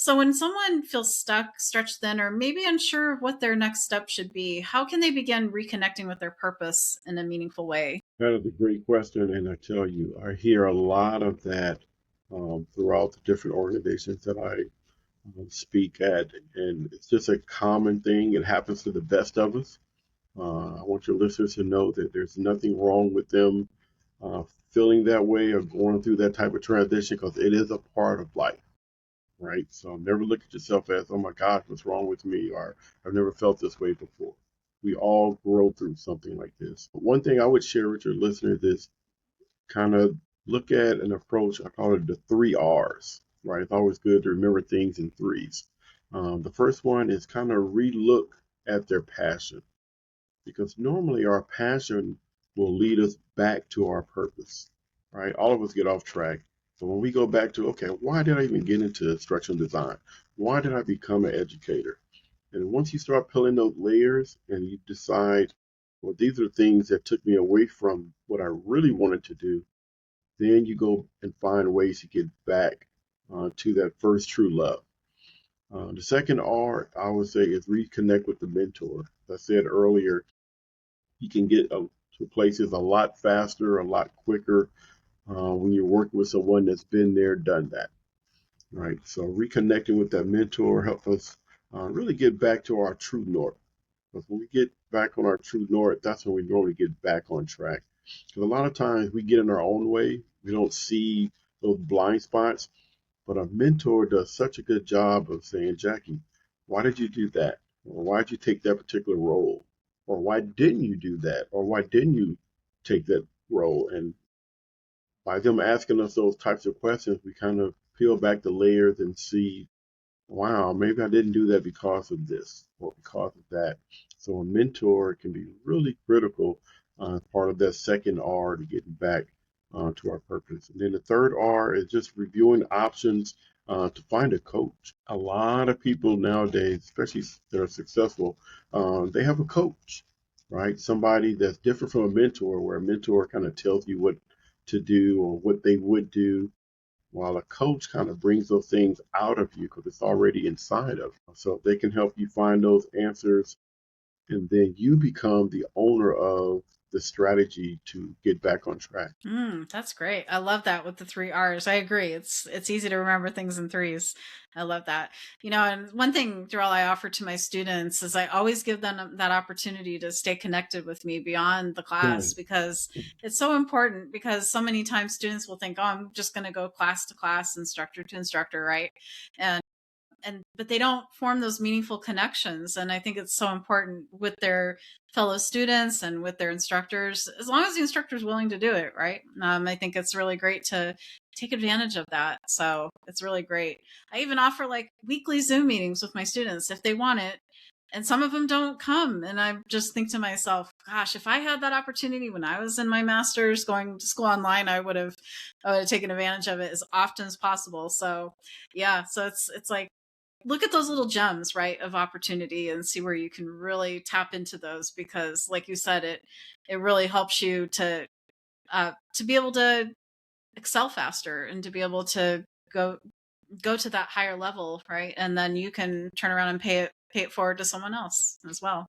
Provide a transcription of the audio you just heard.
So when someone feels stuck, stretched thin, or maybe unsure of what their next step should be, how can they begin reconnecting with their purpose in a meaningful way? That is a great question, and I tell you, I hear a lot of that throughout the different organizations that I speak at, and it's just a common thing. It happens to the best of us. I want your listeners to know that there's nothing wrong with them uh, feeling that way or going through that type of transition because it is a part of life, right? So never look at yourself as, oh my gosh, what's wrong with me? Or I've never felt this way before. We all grow through something like this. One thing I would share with your listeners is kind of look at an approach. I call it the three R's, right? It's always good to remember things in threes. The first one is kind of relook at their passion because normally our passion will lead us back to our purpose, right? All of us get off track. So when we go back to, okay, why did I even get into instructional design? Why did I become an educator? And once you start peeling those layers and you decide, well, these are things that took me away from what I really wanted to do, then you go and find ways to get back to that first true love. The second R, I would say, is reconnect with the mentor. As I said earlier, you can get to places a lot faster, a lot quicker when you're working with someone that's been there, done that, right? So reconnecting with that mentor help us really get back to our true north. Because when we get back on our true north, that's when we normally get back on track. Because a lot of times we get in our own way, we don't see those blind spots. But a mentor does such a good job of saying, Jackie, why did you do that? Or why did you take that particular role? Or why didn't you do that? Or why didn't you take that role? And by them asking us those types of questions, we kind of peel back the layers and see, wow, maybe I didn't do that because of this or because of that. So a mentor can be really critical part of that second R to getting back to our purpose. And then the third R is just reviewing options to find a coach. A lot of people nowadays, especially that are successful, they have a coach, right? Somebody that's different from a mentor, where a mentor kind of tells you what to do or what they would do, while a coach kind of brings those things out of you because it's already inside of you. So they can help you find those answers, and then you become the owner of the strategy to get back on track. That's great. I love that with the three R's. I agree. It's easy to remember things in threes. I love that. And one thing, Darrell, I offer to my students is I always give them that opportunity to stay connected with me beyond the class Right. because it's so important because so many times students will think, oh, I'm just going to go class to class, instructor to instructor, right? And but they don't form those meaningful connections, and I think it's so important with their fellow students and with their instructors, as long as the instructor is willing to do it, right? I think it's really great to take advantage of that, so it's really great. I even offer like weekly Zoom meetings with my students if they want it, and some of them don't come, and I just think to myself, gosh, if I had that opportunity when I was in my master's going to school online, I would have taken advantage of it as often as possible. So yeah, so it's like look at those little gems, right, of opportunity and see where you can really tap into those because like you said, it really helps you to be able to excel faster and to be able to go to that higher level, right? And then you can turn around and pay it forward to someone else as well.